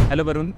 Hello, Varun.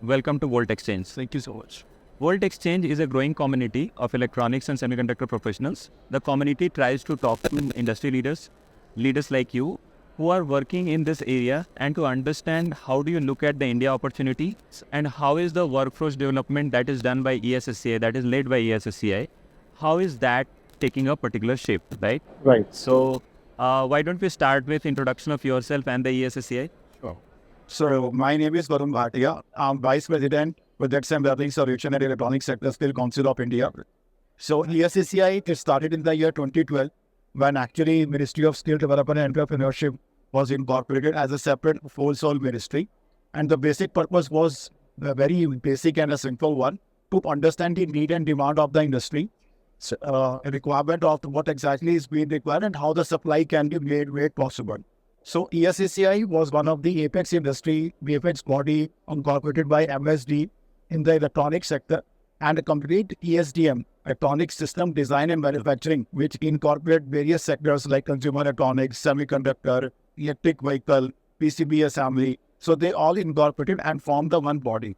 Welcome to Volt Exchange. Thank you so much. Volt Exchange is a growing community of electronics and semiconductor professionals. The community tries to talk to industry leaders like you, who are working in this area, and to understand how do you look at the India opportunity and how is the workforce development that is done by ESSCI, that is led by ESSCI, how is that taking a particular shape, right? Right. So, why don't we start with introduction of yourself and the ESSCI? Sure. So my name is Varun Bhatia. I'm Vice President with XM Learning Solution and Electronics Sector Skill Council of India. So ESSCI it started in the year 2012 when actually Ministry of Skill Development and Entrepreneurship was incorporated as a separate whole ministry. And the basic purpose was a very basic and a simple one, to understand the need and demand of the industry, a requirement of what exactly is being required and how the supply can be made possible. So ESSCI was one of the apex body incorporated by MSD in the electronics sector, and a complete ESDM, electronic system design and manufacturing, which incorporate various sectors like consumer electronics, semiconductor, electric vehicle, PCB assembly. So they all incorporated and formed the one body.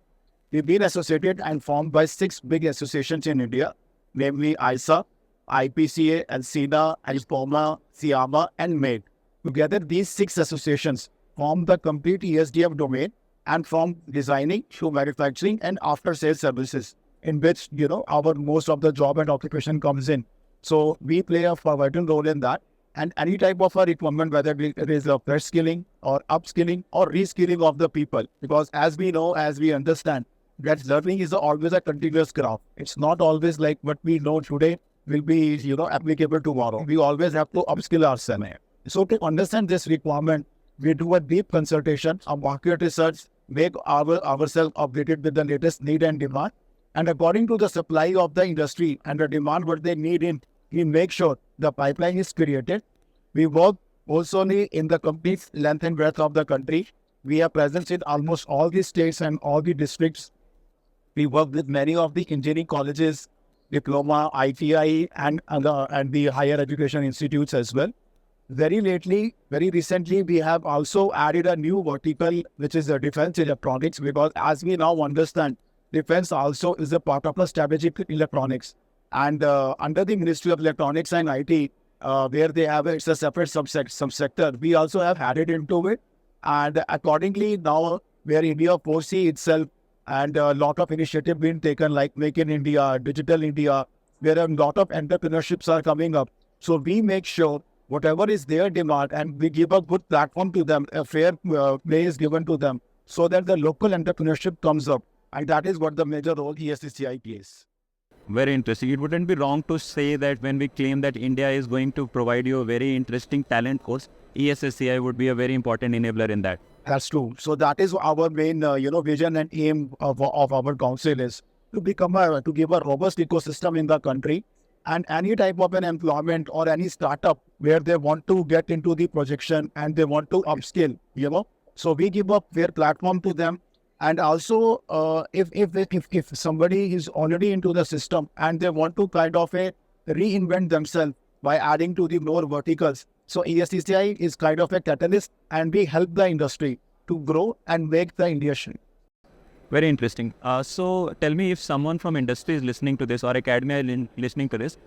We've been associated and formed by 6 big associations in India, namely ISA, IPCA, ALCINA, ISPOMA, SIAMA, and MADE. Together, these 6 associations form the complete ESDM domain and from designing to manufacturing and after-sales services, in which, our most of the job and occupation comes in. So we play a vital role in that. And any type of a requirement, whether it is a fresh skilling or upskilling or reskilling of the people, because as we know, as we understand, that learning is always a continuous graph. It's not always like what we know today will be, applicable tomorrow. We always have to upskill ourselves. So to understand this requirement, we do a deep consultation, a market research, make ourselves updated with the latest need and demand. And according to the supply of the industry and the demand what they need in, we make sure the pipeline is created. We work also in the complete length and breadth of the country. We have presence in almost all the states and all the districts. We work with many of the engineering colleges, diploma, ITI, and the higher education institutes as well. Very recently, we have also added a new vertical, which is the defense electronics, because as we now understand, defense also is a part of the strategic electronics. And under the Ministry of Electronics and IT, where they have it's a separate subsector, we also have added into it. And accordingly, now where India foresee itself and a lot of initiative being taken like Make in India, Digital India, where a lot of entrepreneurships are coming up. So we make sure whatever is their demand, and we give a good platform to them, a fair play is given to them, so that the local entrepreneurship comes up. And that is what the major role ESSCI plays. Very interesting. It wouldn't be wrong to say that when we claim that India is going to provide you a very interesting talent course, ESSCI would be a very important enabler in that. That's true. So that is our main, vision and aim of our council is to give a robust ecosystem in the country. And any type of an employment or any startup where they want to get into the projection and they want to upskill, So we give a fair platform to them. And also, if somebody is already into the system and they want to kind of reinvent themselves by adding to the more verticals, so ESSCI is kind of a catalyst, and we help the industry to grow and make the India shape. Very interesting. So tell me, if someone from industry is listening to this or academia is listening to this,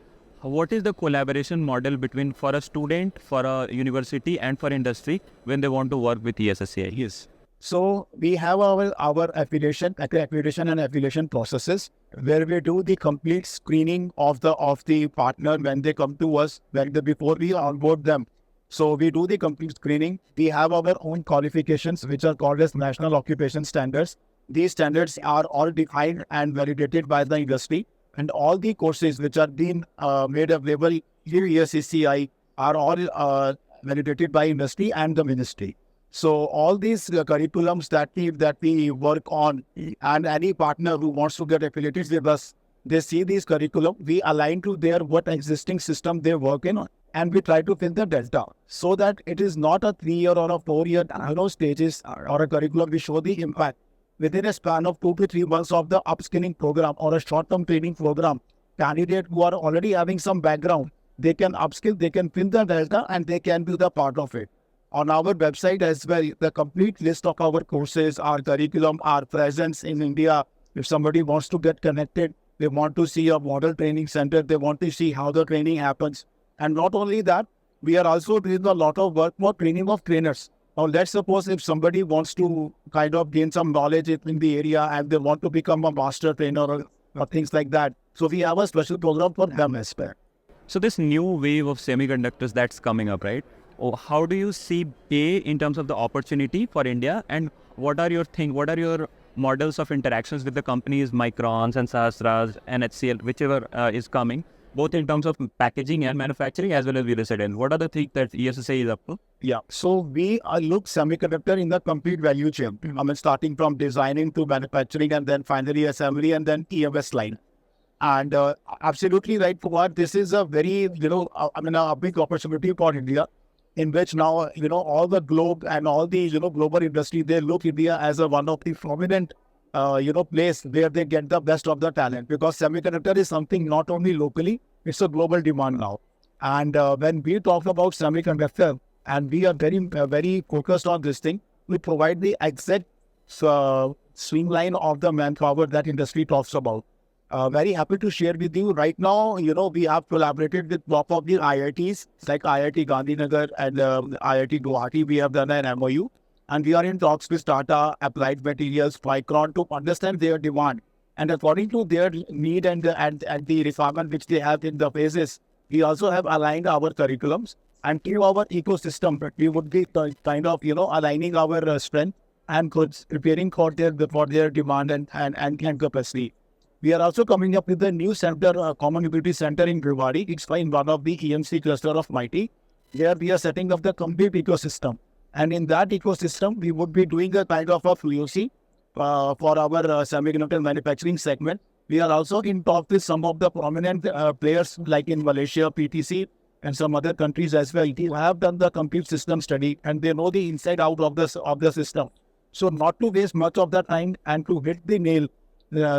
what is the collaboration model between for a student, for a university, and for industry when they want to work with ESSCI? Yes. So we have our accreditation and affiliation processes, where we do the complete screening of the partner when they come to us, before we onboard them. So we do the complete screening. We have our own qualifications, which are called as National Occupation Standards. These standards are all defined and validated by the industry, and all the courses which are being made available through ESSCI are all validated by industry and the ministry. So all these curriculums that we work on, and any partner who wants to get affiliated with us, they see these curriculum, we align to their what existing system they work in, and we try to fill the delta, so that it is not a 3-year or a 4-year stages or a curriculum. We show the impact within a span of 2 to 3 months of the upskilling program or a short-term training program. Candidates who are already having some background, they can upskill, they can fill the delta, and they can be the part of it. On our website as well, the complete list of our courses, our curriculum, our presence in India. If somebody wants to get connected, they want to see a model training center, they want to see how the training happens. And not only that, we are also doing a lot of work for training of trainers. Now, let's suppose if somebody wants to kind of gain some knowledge in the area and they want to become a master trainer or things like that. So we have a special program for them as well. So this new wave of semiconductors that's coming up, right? Oh, how do you see A in terms of the opportunity for India, and what are your models of interactions with the companies Microns and Sahasras and HCL, whichever is coming, both in terms of packaging and manufacturing as well as real estate? And what are the things that ESSA is up to? Yeah, so we look semiconductor in the complete value chain. I mean, starting from designing to manufacturing and then finally assembly and then EMS line. And absolutely right, Kumar, this is a very, a big opportunity for India, in which now, all the globe and all the, global industry, they look India as one of the prominent, place where they get the best of the talent, because semiconductor is something not only locally, it's a global demand now. And when we talk about semiconductor, and we are very focused on this thing, we provide the exact streamline of the manpower that industry talks about. Very happy to share with you. Right now, we have collaborated with top of the IITs like IIT Gandhinagar and IIT Guwahati. We have done an MOU, and we are in talks with Tata, Applied Materials, Micron to understand their demand. And according to their need and the requirement which they have in the phases, we also have aligned our curriculums and to our ecosystem. But we would be kind of aligning our strength and preparing for their demand and capacity. We are also coming up with a new center, Common Mobility Center in Bhiwadi. It's in one of the EMC cluster of MIT, where we are setting up the complete ecosystem. And in that ecosystem, we would be doing a kind of a POC for our semiconductor manufacturing segment. We are also in talk with some of the prominent players like in Malaysia, PTC, and some other countries as well. They have done the complete system study and they know the inside out of the system. So not to waste much of the time and to hit the nail.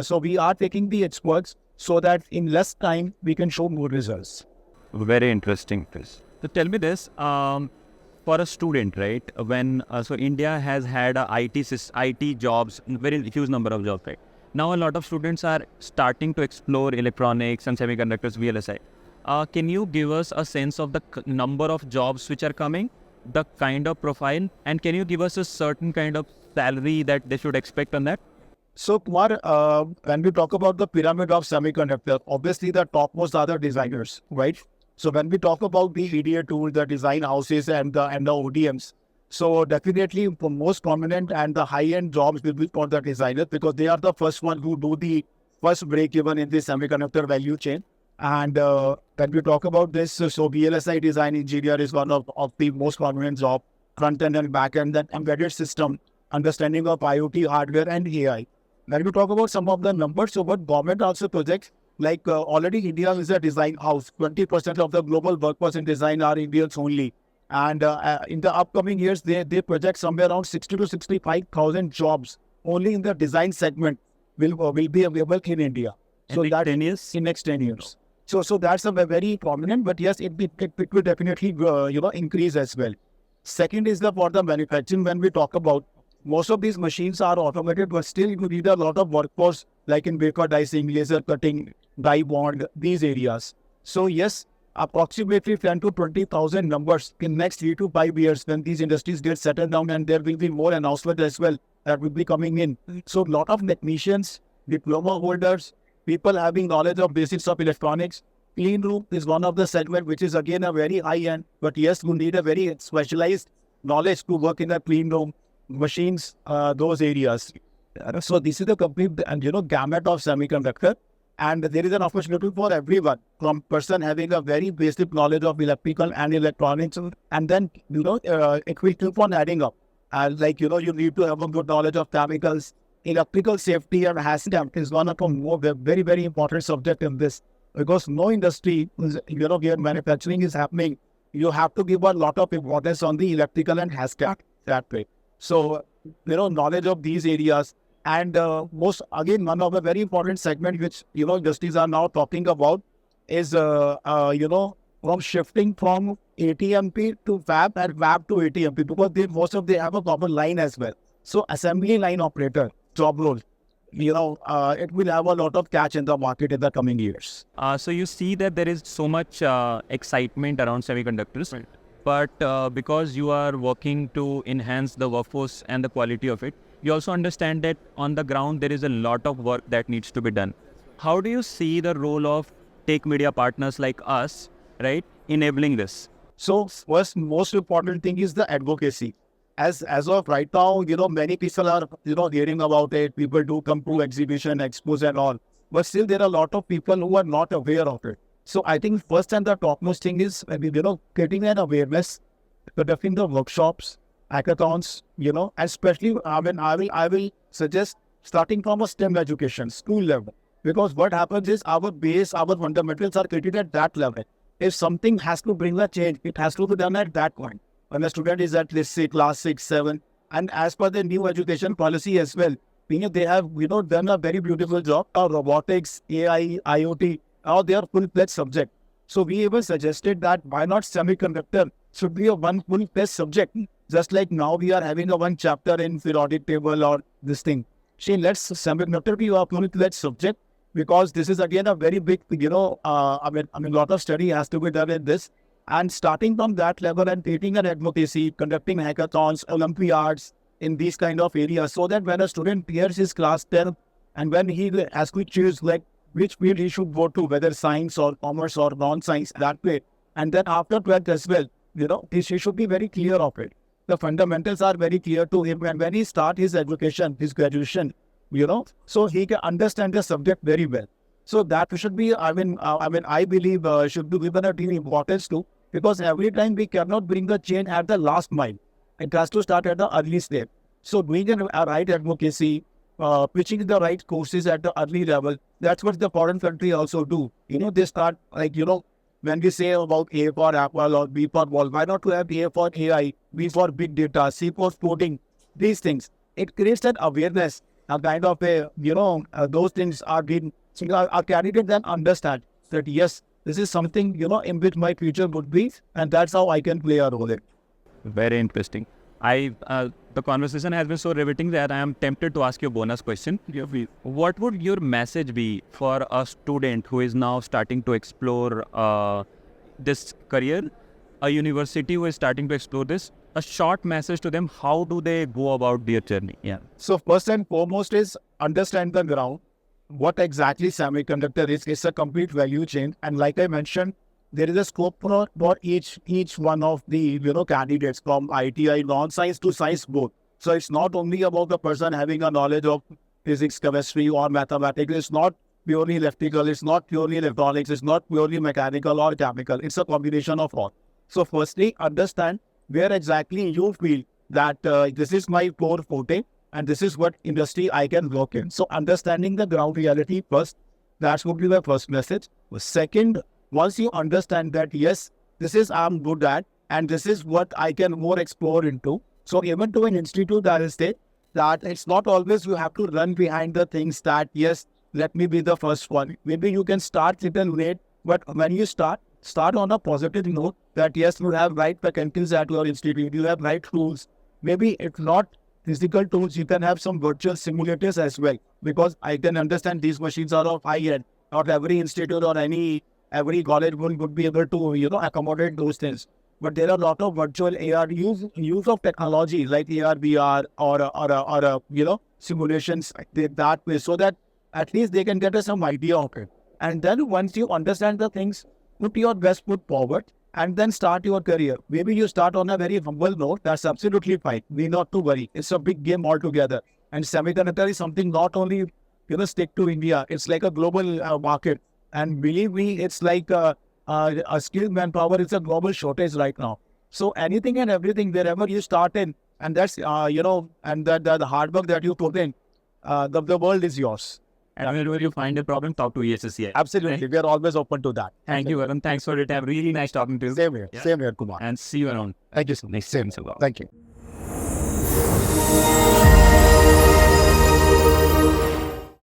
So we are taking the experts so that in less time we can show more results. Very interesting, Chris. So tell me this, for a student, right? When so India has had a IT jobs, very huge number of jobs, right? Now a lot of students are starting to explore electronics and semiconductors, VLSI. Can you give us a sense of the number of jobs which are coming, the kind of profile, and can you give us a certain kind of salary that they should expect on that? So Kumar, when we talk about the pyramid of semiconductor, obviously the topmost are the designers, right? So when we talk about the EDA tool, the design houses and the ODMs, so definitely the most prominent and the high-end jobs will be for the designers, because they are the first one who do the first break even in the semiconductor value chain. And when we talk about this, so VLSI design engineer is one of the most prominent job, front end and back end, that embedded system, understanding of IoT hardware and AI. When we talk about some of the numbers, so what government also projects, like already India is a design house. 20% of the global workforce in design are Indians only. And in the upcoming years, they project somewhere around 60 to 65,000 jobs only in the design segment will be available in India. So that 10 years? In next 10 years. So that's a very prominent, but yes, it will definitely increase as well. Second is for the manufacturing. When we talk about, most of these machines are automated, but still you need a lot of workforce, like in wafer dicing, laser cutting, die bond, these areas. So yes, approximately 10 to 20,000 numbers in next 3 to 5 years when these industries get settled down, and there will be more announcement as well that will be coming in. So a lot of technicians, diploma holders, people having knowledge of basics of electronics. Clean room is one of the segment which is again a very high end, but yes, you need a very specialized knowledge to work in a clean room. Machines, those areas. So this is the complete gamut of semiconductor, and there is an opportunity for everyone, from person having a very basic knowledge of electrical and electronics, and then it will keep on adding up. And you need to have a good knowledge of chemicals, electrical safety and hazard is one of the very, very important subject in this, because no industry where manufacturing is happening, you have to give a lot of importance on the electrical and hazard that way. So, knowledge of these areas, and one of the very important segment which, industries are now talking about is, from shifting from ATMP to fab and fab to ATMP because they have a common line as well. So assembly line operator job role, it will have a lot of catch in the market in the coming years. So you see that there is so much excitement around semiconductors, Right. but because you are working to enhance the workforce and the quality of it, you also understand that on the ground there is a lot of work that needs to be done. How do you see the role of tech media partners like us, right, enabling this? So first, most important thing is the advocacy. As of right now, many people are, hearing about it. People do come to exhibition, expos and all. But still, there are a lot of people who are not aware of it. So I think first and the topmost thing is, getting an awareness, conducting the workshops, hackathons, and especially, I will suggest starting from a STEM education, school level. Because what happens is our base, our fundamentals are created at that level. If something has to bring a change, it has to be done at that point. When the student is at, let's say, class 6, 7, and as per the new education policy as well, they have, done a very beautiful job. Robotics, AI, IoT, now they are full-fledged subject. So we even suggested that why not semiconductor should be a one full-fledged subject, just like now we are having a one chapter in periodic table or this thing. See, let's semiconductor be a full-fledged subject because this is again a very big, lot of study has to be done in this. And starting from that level and creating an advocacy, conducting hackathons, Olympiads in these kind of areas, so that when a student clears his class 10 and when he has to choose like which field he should go to, whether science or commerce or non-science, that way. And then after 12th as well, he should be very clear of it. The fundamentals are very clear to him. And when he start his education, his graduation, so he can understand the subject very well. So that should be, I believe should be given a deal importance to, because every time we cannot bring the change at the last mile. It has to start at the early stage. So doing a right advocacy, pitching the right courses at the early level, that's what the foreign country also do. They start like, when we say about A for Apple or B for Ball, why not to have A for AI, B for big data, C for coding, these things. It creates that awareness, a kind of those things are being, our candidate then understand that yes, this is something, in which my future would be, and that's how I can play a role in. Very interesting. The conversation has been so riveting that I am tempted to ask you a bonus question. Yeah, please. What would your message be for a student who is now starting to explore this career, a university who is starting to explore this? A short message to them, how do they go about their journey? Yeah. So first and foremost is understand the ground. What exactly semiconductor is? It's a complete value chain. And like I mentioned, there is a scope for each one of the candidates from ITI, non-science to science both. So it's not only about the person having a knowledge of physics, chemistry or mathematics. It's not purely electrical. It's not purely electronics. It's not purely mechanical or chemical. It's a combination of all. So firstly, understand where exactly you feel that this is my core forte and this is what industry I can work in. So understanding the ground reality first, that would be the first message. Second, once you understand that, yes, this is I'm good at and this is what I can more explore into. So even to an institute, I will say that it's not always you have to run behind the things that, yes, let me be the first one. Maybe you can start little late, but when you start on a positive note that, yes, you have right faculties at your institute, you have right tools. Maybe it's not physical tools, you can have some virtual simulators as well, because I can understand these machines are of high end. Not every institute or every college would be able to, accommodate those things. But there are a lot of virtual AR use of technology like AR, VR or simulations that way, so that at least they can get some idea of it. And then once you understand the things, put your best foot forward and then start your career. Maybe you start on a very humble note, that's absolutely fine. Need not to worry. It's a big game altogether. And semiconductor is something not only, stick to India. It's like a global market. And believe me, it's like a skilled manpower. It's a global shortage right now. So anything and everything, wherever you start in, and that's, and the hard work that you put in, the world is yours. And whenever you find a problem, talk to ESSCI. Absolutely. We are always open to that. Thank you, Varun. Thanks for your time. Really nice talking to you. Same here, Kumar. And see you around. Thank you so much. Same. Thank you.